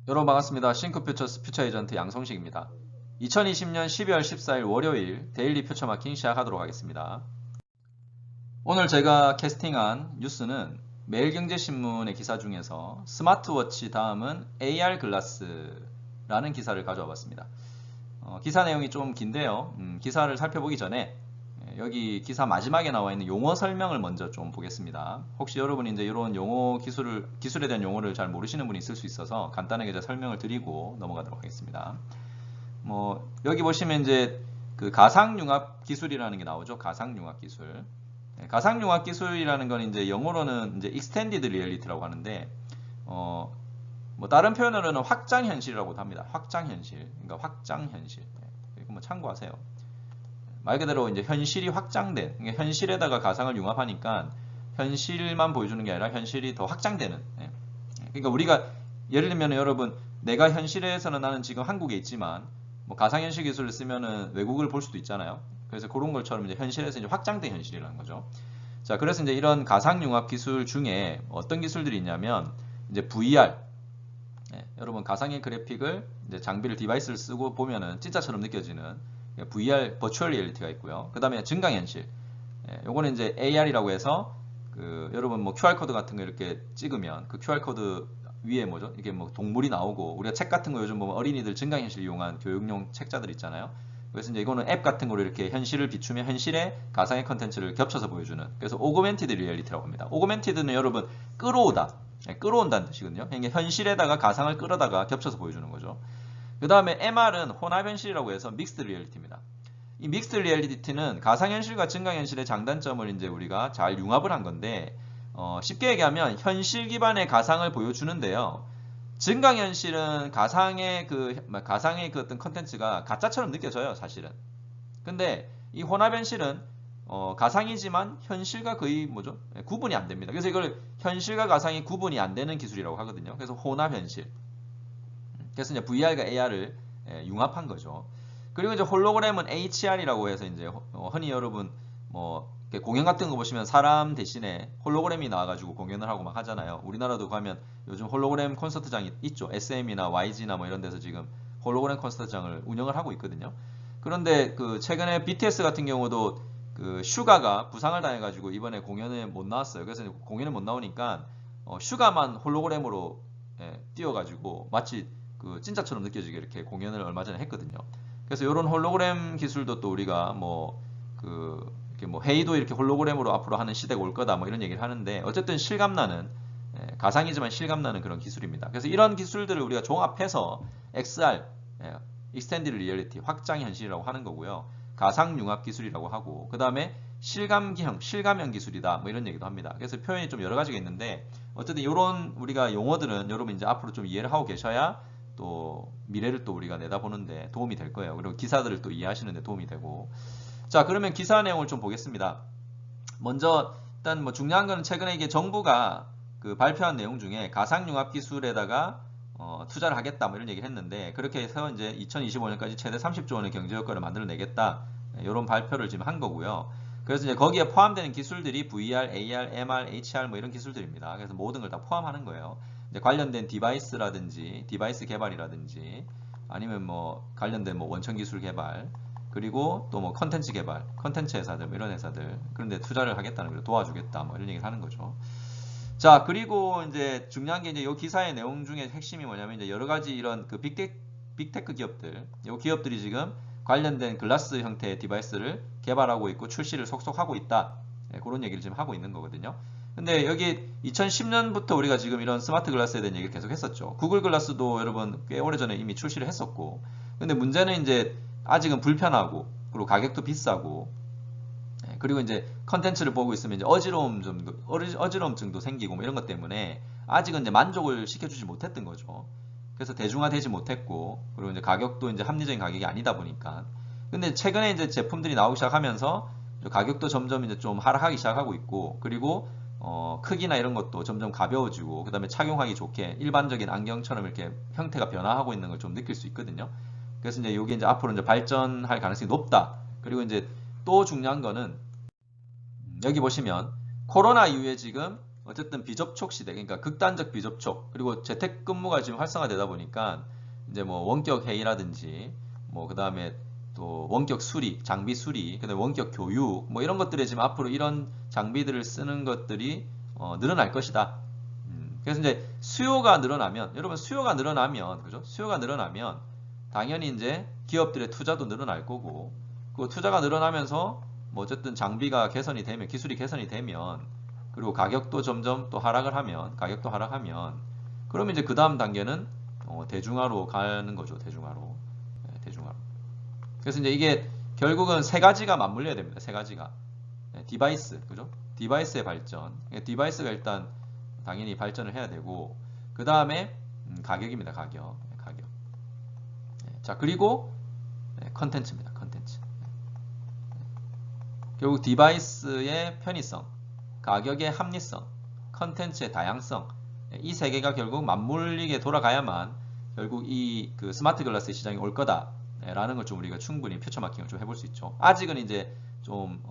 여러분 반갑습니다. 싱크퓨처스 퓨처 에이전트 양성식입니다. 2020년 12월 14일 월요일 데일리 퓨처 마킹 시작하도록 하겠습니다. 오늘 제가 캐스팅한 뉴스는 매일경제신문의 기사 중에서 스마트워치 다음은 AR 글라스라는 기사를 가져와 봤습니다. 기사 내용이 좀 긴데요. 기사를 살펴보기 전에 여기 기사 마지막에 나와 있는 용어 설명을 먼저 좀 보겠습니다. 혹시 여러분이 이제 이런 용어 기술에 대한 용어를 잘 모르시는 분이 있을 수 있어서 간단하게 제가 설명을 드리고 넘어가도록 하겠습니다. 여기 보시면 이제 그 가상융합 기술이라는 게 나오죠. 가상융합 기술. 가상융합 기술이라는 건 이제 영어로는 이제 extended reality라고 하는데, 다른 표현으로는 확장현실이라고도 합니다. 확장현실. 그러니까 확장현실. 이거 참고하세요. 말 그대로 이제 현실이 확장된, 그러니까 현실에다가 가상을 융합하니까 현실만 보여주는 게 아니라 현실이 더 확장되는. 그러니까 우리가 예를 들면 여러분, 내가 현실에서는 나는 지금 한국에 있지만 가상현실 기술을 쓰면은 외국을 볼 수도 있잖아요. 그래서 그런 것처럼 이제 현실에서 이제 확장된 현실이라는 거죠. 자, 그래서 이제 이런 가상융합 기술 중에 어떤 기술들이 있냐면 이제 VR. 여러분 가상의 그래픽을 이제 장비를 디바이스를 쓰고 보면은 진짜처럼 느껴지는 VR 버추얼 리얼리티가 있고요. 그 다음에 증강현실. 요거는 이제 AR이라고 해서 여러분 QR 코드 같은 거 이렇게 찍으면 그 QR 코드 위에 뭐죠? 이게 동물이 나오고 우리가 책 같은 거 요즘 보면 어린이들 증강현실 이용한 교육용 책자들 있잖아요. 그래서 이제 이거는 앱 같은 거로 이렇게 현실을 비추며 현실에 가상의 컨텐츠를 겹쳐서 보여주는. 그래서 오그멘티드 리얼리티라고 합니다. 오그멘티드는 여러분 끌어오다. 끌어온다는 뜻이거든요. 그러니까 현실에다가 가상을 끌어다가 겹쳐서 보여주는 거죠. 그 다음에 MR은 혼합현실이라고 해서 믹스드 리얼리티입니다. 이 믹스드 리얼리티는 가상현실과 증강현실의 장단점을 이제 우리가 잘 융합을 한 건데, 쉽게 얘기하면 현실 기반의 가상을 보여주는데요. 증강현실은 가상의 그 어떤 컨텐츠가 가짜처럼 느껴져요, 사실은. 근데 이 혼합현실은 가상이지만 현실과 거의 구분이 안 됩니다. 그래서 이걸 현실과 가상이 구분이 안 되는 기술이라고 하거든요. 그래서 혼합현실. 그래서 이제 VR과 AR을 융합한 거죠. 그리고 이제 홀로그램은 HR이라고 해서 이제 흔히 여러분 공연 같은 거 보시면 사람 대신에 홀로그램이 나와가지고 공연을 하고 막 하잖아요. 우리나라도 가면 요즘 홀로그램 콘서트장이 있죠. SM이나 YG나 이런 데서 지금 홀로그램 콘서트장을 운영을 하고 있거든요. 그런데 최근에 BTS 같은 경우도 슈가가 부상을 당해가지고 이번에 공연에 못 나왔어요. 그래서 공연에 못 나오니까 슈가만 홀로그램으로 띄워가지고 마치 진짜처럼 느껴지게 이렇게 공연을 얼마 전에 했거든요. 그래서 이런 홀로그램 기술도 또 우리가 이렇게 회의도 이렇게 홀로그램으로 앞으로 하는 시대가 올 거다 이런 얘기를 하는데 어쨌든 실감나는 가상이지만 실감나는 그런 기술입니다. 그래서 이런 기술들을 우리가 종합해서 XR, Extended Reality, 확장 현실이라고 하는 거고요. 가상 융합 기술이라고 하고 그 다음에 실감형 기술이다 이런 얘기도 합니다. 그래서 표현이 좀 여러 가지가 있는데 어쨌든 이런 우리가 용어들은 여러분 이제 앞으로 좀 이해를 하고 계셔야 또 미래를 또 우리가 내다보는데 도움이 될 거예요. 그리고 기사들을 또 이해하시는데 도움이 되고. 자, 그러면 기사 내용을 좀 보겠습니다. 먼저 일단 중요한 거는 최근에 이게 정부가 발표한 내용 중에 가상융합 기술에다가 투자를 하겠다 이런 얘기를 했는데 그렇게 해서 이제 2025년까지 최대 30조 원의 경제 효과를 만들어내겠다 이런 발표를 지금 한 거고요. 그래서 이제 거기에 포함되는 기술들이 VR, AR, MR, HR 이런 기술들입니다. 그래서 모든 걸 다 포함하는 거예요. 이제 관련된 디바이스라든지 디바이스 개발이라든지 아니면 관련된 원천 기술 개발 그리고 또 컨텐츠 개발, 컨텐츠 회사들 이런 회사들 그런데 투자를 하겠다는 걸 도와주겠다 이런 얘기를 하는 거죠. 자, 그리고 이제 중요한 게 이제 이 기사의 내용 중에 핵심이 뭐냐면 이제 여러 가지 이런 빅테크 기업들, 이 기업들이 지금 관련된 글라스 형태의 디바이스를 개발하고 있고 출시를 속속 하고 있다. 그런 얘기를 지금 하고 있는 거거든요. 근데 여기 2010년부터 우리가 지금 이런 스마트 글라스에 대한 얘기를 계속 했었죠. 구글 글라스도 여러분 꽤 오래전에 이미 출시를 했었고. 근데 문제는 이제 아직은 불편하고 그리고 가격도 비싸고 그리고 이제 컨텐츠를 보고 있으면 이제 어지러움증도 생기고 이런 것 때문에 아직은 이제 만족을 시켜주지 못했던 거죠. 그래서 대중화되지 못했고 그리고 이제 가격도 이제 합리적인 가격이 아니다 보니까 근데 최근에 이제 제품들이 나오기 시작하면서 가격도 점점 이제 좀 하락하기 시작하고 있고 그리고 크기나 이런 것도 점점 가벼워지고 그 다음에 착용하기 좋게 일반적인 안경처럼 이렇게 형태가 변화하고 있는 걸 좀 느낄 수 있거든요. 그래서 이제 이게 이제 앞으로 이제 발전할 가능성이 높다. 그리고 이제 또 중요한 거는 여기 보시면 코로나 이후에 지금 어쨌든 비접촉 시대, 그러니까 극단적 비접촉, 그리고 재택근무가 지금 활성화되다 보니까 이제 뭐 원격 회의라든지 뭐 그다음에 또 원격 수리, 장비 수리, 그다음에 원격 교육 뭐 이런 것들이 지금 앞으로 이런 장비들을 쓰는 것들이 늘어날 것이다. 그래서 이제 수요가 늘어나면, 여러분 수요가 늘어나면, 그죠? 수요가 늘어나면 당연히 이제 기업들의 투자도 늘어날 거고, 그 투자가 늘어나면서 뭐 어쨌든 장비가 개선이 되면, 기술이 개선이 되면, 그리고 가격도 점점 또 하락을 하면, 가격도 하락하면, 그러면 이제 그 다음 단계는 대중화로 가는 거죠. 대중화로. 네, 대중화로. 그래서 이제 이게 결국은 세 가지가 맞물려야 됩니다. 세 가지가. 네, 디바이스, 그죠? 디바이스의 발전. 디바이스가 일단 당연히 발전을 해야 되고, 그 다음에 가격입니다. 가격. 네, 가격. 네, 자, 그리고 컨텐츠입니다. 컨텐츠. 결국 디바이스의 편의성, 가격의 합리성, 컨텐츠의 다양성, 이 세 개가 결국 맞물리게 돌아가야만 결국 이 그 스마트 글라스 시장이 올 거다라는 걸 좀 우리가 충분히 표처 마킹을 좀 해볼 수 있죠. 아직은 이제 좀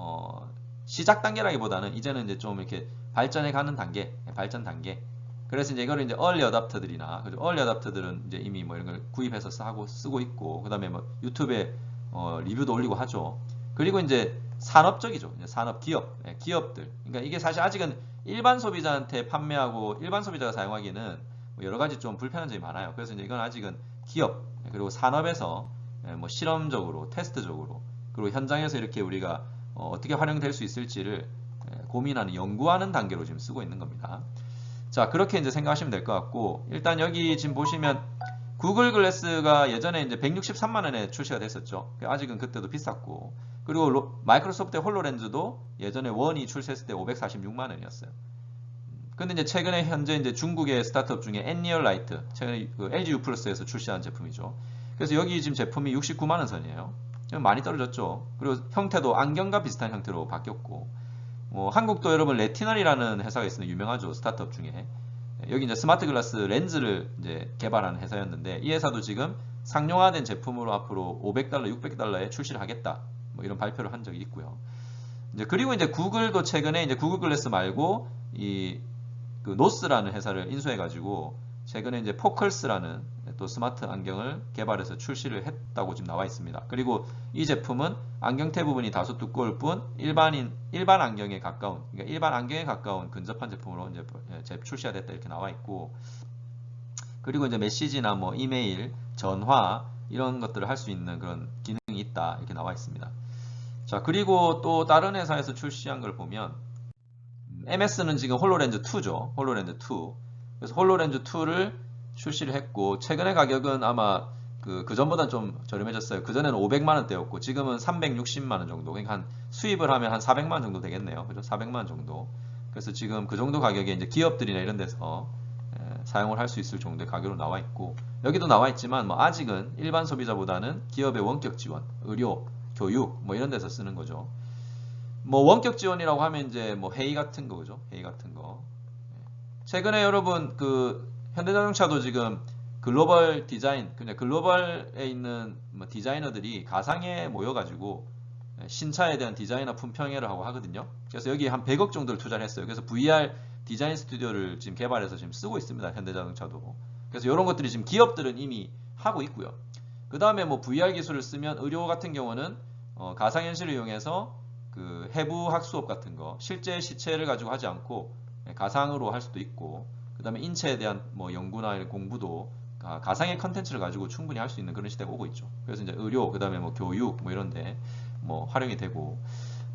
시작 단계라기보다는 이제는 이제 좀 이렇게 발전해 가는 단계, 발전 단계. 그래서 이제 이거를 이제 얼리 어답터들이나, 그죠? 얼리 어답터들은 이제 이미 뭐 이런 걸 구입해서 쓰고 있고, 그 다음에 뭐 유튜브에 리뷰도 올리고 하죠. 그리고 이제 산업적이죠. 이제 산업 기업, 기업들. 그러니까 이게 사실 아직은 일반 소비자한테 판매하고 일반 소비자가 사용하기는 뭐 여러 가지 좀 불편한 점이 많아요. 그래서 이제 이건 아직은 기업, 그리고 산업에서 뭐 실험적으로, 테스트적으로, 그리고 현장에서 이렇게 우리가 어떻게 활용될 수 있을지를 고민하는, 연구하는 단계로 지금 쓰고 있는 겁니다. 자, 그렇게 이제 생각하시면 될 것 같고, 일단 여기 지금 보시면 구글 글래스가 예전에 이제 163만 원에 출시가 됐었죠. 아직은 그때도 비쌌고, 그리고 마이크로소프트의 홀로렌즈도 예전에 원이 출시했을 때 546만 원이었어요. 근데 이제 최근에 현재 이제 중국의 스타트업 중에 엔리얼라이트, 최근에 그 LG U 플러스에서 출시한 제품이죠. 그래서 여기 지금 제품이 69만 원 선이에요. 많이 떨어졌죠. 그리고 형태도 안경과 비슷한 형태로 바뀌었고, 한국도 여러분 레티널이라는 회사가 있습니다. 유명하죠. 스타트업 중에. 여기 이제 스마트 글라스 렌즈를 이제 개발하는 회사였는데, 이 회사도 지금 상용화된 제품으로 앞으로 500달러, 600달러에 출시를 하겠다. 뭐 이런 발표를 한 적이 있고요. 이제 그리고 이제 구글도 최근에 이제 구글 글래스 말고 그 노스라는 회사를 인수해가지고 최근에 이제 포컬스라는 또 스마트 안경을 개발해서 출시를 했다고 지금 나와 있습니다. 그리고 이 제품은 안경테 부분이 다소 두꺼울 뿐 일반 안경에 가까운, 그러니까 일반 안경에 가까운 근접한 제품으로 이제 출시가 됐다 이렇게 나와 있고, 그리고 이제 메시지나 뭐 이메일, 전화 이런 것들을 할 수 있는 그런 기능이 있다 이렇게 나와 있습니다. 자, 그리고 또 다른 회사에서 출시한 걸 보면 MS는 지금 홀로렌즈 2죠. 홀로렌즈 2. 그래서 홀로렌즈 2를 출시를 했고, 최근의 가격은 아마 그 전보다는 좀 저렴해졌어요. 그 전에는 500만 원대였고 지금은 360만 원 정도. 그러니까 한 수입을 하면 한 400만 원 정도 되겠네요. 그죠? 400만 원 정도. 그래서 지금 그 정도 가격에 이제 기업들이나 이런 데서 사용을 할 수 있을 정도의 가격으로 나와 있고, 여기도 나와 있지만 뭐 아직은 일반 소비자보다는 기업의 원격 지원, 의료, 교육 뭐 이런 데서 쓰는 거죠. 뭐 원격 지원이라고 하면 이제 뭐 회의 같은 거, 그죠? 회의 같은 거. 최근에 여러분 그 현대자동차도 지금 글로벌 디자인, 그냥 글로벌에 있는 뭐 디자이너들이 가상에 모여가지고 신차에 대한 디자인이나 품평회를 하고 하거든요. 그래서 여기 한 100억 정도를 투자를 했어요. 그래서 VR 디자인 스튜디오를 지금 개발해서 지금 쓰고 있습니다. 현대자동차도. 그래서 이런 것들이 지금 기업들은 이미 하고 있고요. 그 다음에 뭐 VR 기술을 쓰면 의료 같은 경우는 가상현실을 이용해서 그 해부 학수업 같은 거, 실제 시체를 가지고 하지 않고 가상으로 할 수도 있고, 그 다음에 인체에 대한 뭐 연구나 공부도 가상의 컨텐츠를 가지고 충분히 할 수 있는 그런 시대가 오고 있죠. 그래서 이제 의료, 그 다음에 뭐 교육 뭐 이런데 뭐 활용이 되고,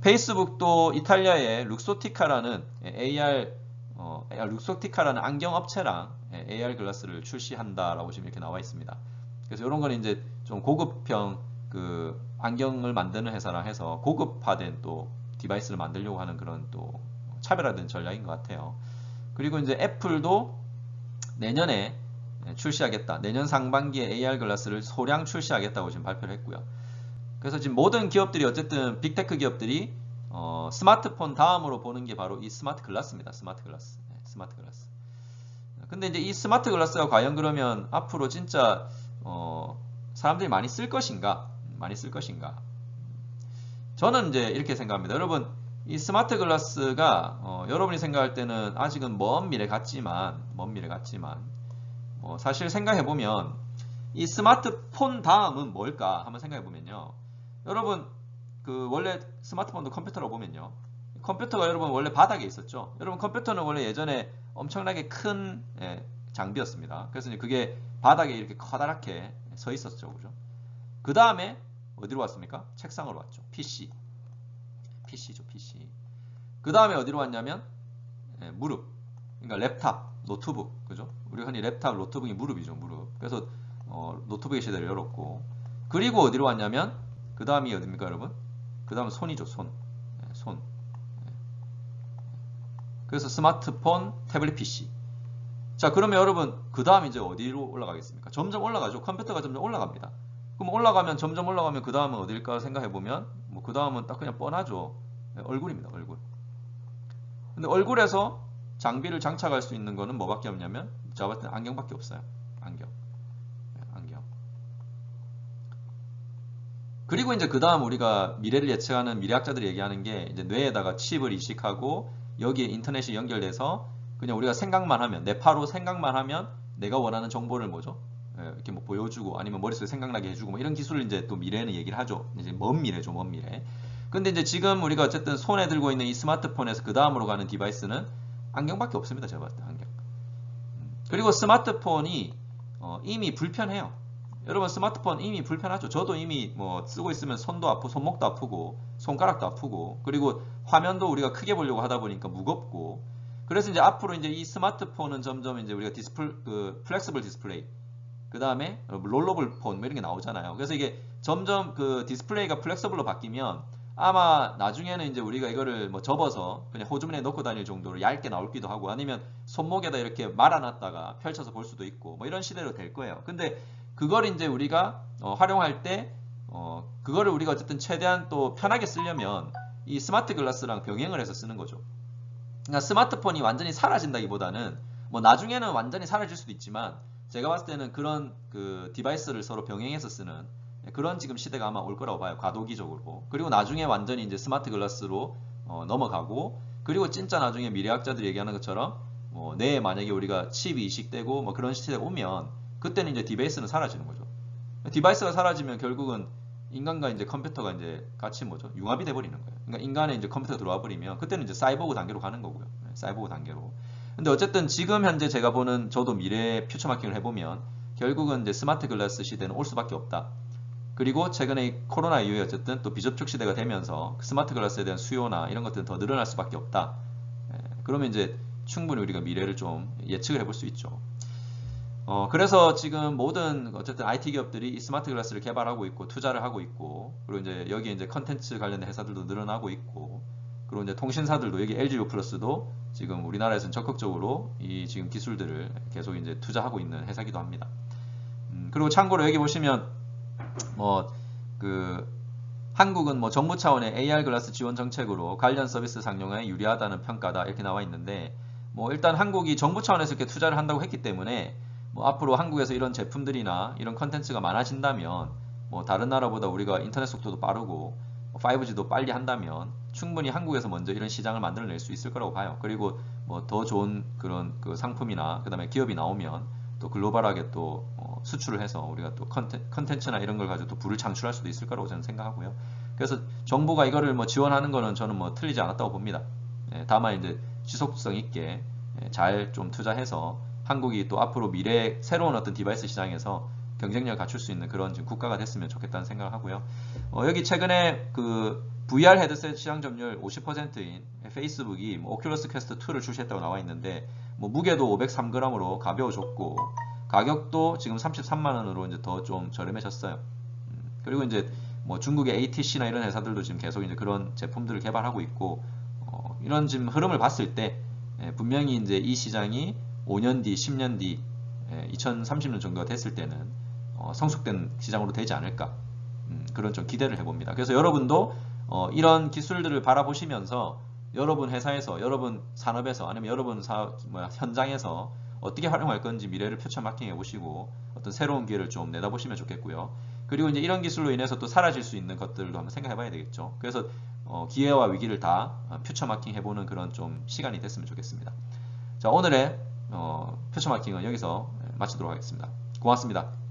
페이스북도 이탈리아의 룩소티카라는 룩소티카라는 안경 업체랑 AR 글라스를 출시한다라고 지금 이렇게 나와 있습니다. 그래서 이런 거는 이제 좀 고급형 그 안경을 만드는 회사랑 해서 고급화된 또 디바이스를 만들려고 하는 그런 또 차별화된 전략인 것 같아요. 그리고 이제 애플도 내년에 출시하겠다. 내년 상반기에 AR 글라스를 소량 출시하겠다고 지금 발표를 했고요. 그래서 지금 모든 기업들이 어쨌든 빅테크 기업들이 스마트폰 다음으로 보는 게 바로 이 스마트 글라스입니다. 스마트 글라스. 스마트 글라스. 근데 이제 이 스마트 글라스가 과연 그러면 앞으로 진짜 사람들이 많이 쓸 것인가? 많이 쓸 것인가? 저는 이제 이렇게 생각합니다. 여러분, 이 스마트 글라스가 여러분이 생각할 때는 아직은 먼 미래 같지만 사실 생각해 보면 이 스마트폰 다음은 뭘까 한번 생각해 보면요. 여러분 그 원래 스마트폰도 컴퓨터라고 보면요. 컴퓨터가 여러분 원래 바닥에 있었죠. 여러분 컴퓨터는 원래 예전에 엄청나게 큰 장비였습니다. 그래서 이제 그게 바닥에 이렇게 커다랗게 서 있었죠. 그죠? 그 다음에 어디로 왔습니까? 책상으로 왔죠. PC죠, PC. 그 다음에 어디로 왔냐면 무릎. 그러니까 랩탑, 노트북. 그죠? 우리 흔히 랩탑, 노트북이 무릎이죠, 무릎. 그래서 노트북의 시대를 열었고. 그리고 어디로 왔냐면 그 다음이 어딥니까, 여러분? 그 다음은 손이죠, 손. 손. 그래서 스마트폰, 태블릿 PC. 자, 그러면 여러분 그 다음 이제 어디로 올라가겠습니까? 점점 올라가죠. 컴퓨터가 점점 올라갑니다. 그럼 점점 올라가면 그 다음은 어딜까 생각해 보면 뭐 그 다음은 딱 그냥 뻔하죠. 얼굴입니다. 얼굴. 근데 얼굴에서 장비를 장착할 수 있는 거는 뭐밖에 없냐면 제가 봤을 때 안경밖에 없어요. 안경. 그리고 이제 그 다음 우리가 미래를 예측하는 미래학자들이 얘기하는 게 이제 뇌에다가 칩을 이식하고 여기에 인터넷이 연결돼서 그냥 우리가 생각만 하면 뇌파로 생각만 하면 내가 원하는 정보를 뭐죠? 이렇게 뭐 보여주고 아니면 머릿속에 생각나게 해주고 뭐 이런 기술을 이제 또 미래는 얘기를 하죠. 이제 먼 미래죠, 먼 미래. 근데 이제 지금 우리가 어쨌든 손에 들고 있는 이 스마트폰에서 그 다음으로 가는 디바이스는 안경밖에 없습니다. 제가 봤을 때 안경. 그리고 스마트폰이 이미 불편해요. 여러분 스마트폰 이미 불편하죠. 저도 이미 뭐 쓰고 있으면 손도 아프고 손목도 아프고 손가락도 아프고 그리고 화면도 우리가 크게 보려고 하다 보니까 무겁고 그래서 이제 앞으로 이제 이 스마트폰은 점점 이제 우리가 플렉서블 디스플레이 그 다음에 롤러블 폰 뭐 이런 게 나오잖아요. 그래서 이게 점점 그 디스플레이가 플렉서블로 바뀌면 아마 나중에는 이제 우리가 이거를 뭐 접어서 그냥 호주머니에 넣고 다닐 정도로 얇게 나올기도 하고 아니면 손목에다 이렇게 말아놨다가 펼쳐서 볼 수도 있고 뭐 이런 시대로 될 거예요. 근데 그걸 이제 우리가 활용할 때 그거를 우리가 어쨌든 최대한 또 편하게 쓰려면 이 스마트 글라스랑 병행을 해서 쓰는 거죠. 그러니까 스마트폰이 완전히 사라진다기보다는 뭐 나중에는 완전히 사라질 수도 있지만 제가 봤을 때는 그런 그 디바이스를 서로 병행해서 쓰는 그런 지금 시대가 아마 올 거라고 봐요. 과도기적으로. 그리고 나중에 완전히 이제 스마트 글라스로 넘어가고 그리고 진짜 나중에 미래학자들이 얘기하는 것처럼 내에 만약에 우리가 칩이 이식되고 뭐 그런 시대가 오면 그때는 이제 디바이스는 사라지는 거죠. 디바이스가 사라지면 결국은 인간과 이제 컴퓨터가 이제 같이 뭐죠? 융합이 돼 버리는 거예요. 그러니까 인간에 이제 컴퓨터가 들어와 버리면 그때는 이제 사이보그 단계로 가는 거고요. 사이보그 단계로. 근데 어쨌든 지금 현재 제가 보는 저도 미래 퓨처 마킹을 해보면 결국은 이제 스마트 글라스 시대는 올 수밖에 없다. 그리고 최근에 코로나 이후에 어쨌든 또 비접촉 시대가 되면서 스마트 글라스에 대한 수요나 이런 것들은 더 늘어날 수밖에 없다. 그러면 이제 충분히 우리가 미래를 좀 예측을 해볼 수 있죠. 그래서 지금 모든 어쨌든 IT 기업들이 이 스마트 글라스를 개발하고 있고 투자를 하고 있고 그리고 이제 여기에 이제 컨텐츠 관련된 회사들도 늘어나고 있고 그리고 이제 통신사들도 여기 LG U+도 지금 우리나라에서는 적극적으로 이 지금 기술들을 계속 이제 투자하고 있는 회사이기도 합니다. 그리고 참고로 여기 보시면 한국은 뭐 정부 차원의 AR 글라스 지원 정책으로 관련 서비스 상용화에 유리하다는 평가다 이렇게 나와 있는데 뭐 일단 한국이 정부 차원에서 이렇게 투자를 한다고 했기 때문에 뭐 앞으로 한국에서 이런 제품들이나 이런 컨텐츠가 많아진다면 뭐 다른 나라보다 우리가 인터넷 속도도 빠르고 5G도 빨리 한다면 충분히 한국에서 먼저 이런 시장을 만들어낼 수 있을 거라고 봐요. 그리고 뭐 더 좋은 그런 그 상품이나 그 다음에 기업이 나오면 또 글로벌하게 또 수출을 해서 우리가 또 컨텐츠나 이런 걸 가지고 또 부를 창출할 수도 있을 거라고 저는 생각하고요. 그래서 정부가 이거를 뭐 지원하는 거는 저는 뭐 틀리지 않았다고 봅니다. 다만 이제 지속성 있게 잘 좀 투자해서 한국이 또 앞으로 미래 새로운 어떤 디바이스 시장에서 경쟁력을 갖출 수 있는 그런 지금 국가가 됐으면 좋겠다는 생각을 하고요. 여기 최근에 그 VR 헤드셋 시장 점유율 50%인 페이스북이 뭐 오큘러스 퀘스트 2를 출시했다고 나와 있는데 뭐 무게도 503g으로 가벼워졌고 가격도 지금 33만원으로 이제 더 좀 저렴해졌어요. 그리고 이제 뭐 중국의 ATC나 이런 회사들도 지금 계속 이제 그런 제품들을 개발하고 있고 이런 지금 흐름을 봤을 때 분명히 이제 이 시장이 5년 뒤, 10년 뒤, 2030년 정도가 됐을 때는 성숙된 시장으로 되지 않을까 그런 좀 기대를 해봅니다. 그래서 여러분도 이런 기술들을 바라보시면서 여러분 회사에서, 여러분 산업에서 아니면 여러분 현장에서 어떻게 활용할 건지 미래를 표창 마킹해 보시고 어떤 새로운 기회를 좀 내다보시면 좋겠고요. 그리고 이제 이런 기술로 인해서 또 사라질 수 있는 것들도 한번 생각해 봐야 되겠죠. 그래서 기회와 위기를 다 퓨처 마킹 해보는 그런 좀 시간이 됐으면 좋겠습니다. 자, 오늘의 퓨처 마킹은 여기서 마치도록 하겠습니다. 고맙습니다.